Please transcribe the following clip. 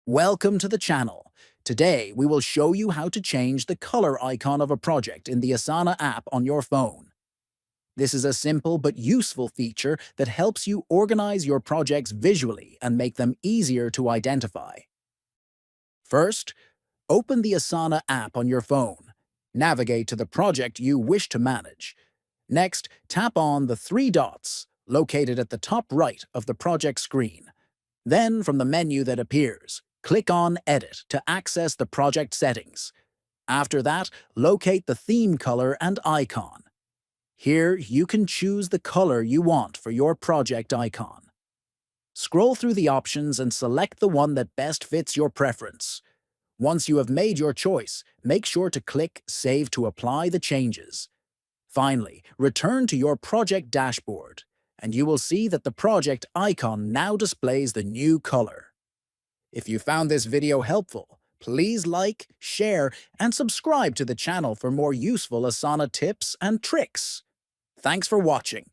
Welcome to the channel. Today, we will show you how to change the color icon of a project in the Asana app on your phone. This is a simple but useful feature that helps you organize your projects visually and make them easier to identify. First, open the Asana app on your phone. Navigate to the project you wish to manage. Next, tap on the three dots located at the top right of the project screen. Then, from the menu that appears, click on Edit to access the project settings. After that, locate the theme color and icon. Here, you can choose the color you want for your project icon. Scroll through the options and select the one that best fits your preference. Once you have made your choice, make sure to click Save to apply the changes. Finally, return to your project dashboard, and you will see that the project icon now displays the new color. If you found this video helpful, please like, share, and subscribe to the channel for more useful Asana tips and tricks. Thanks for watching.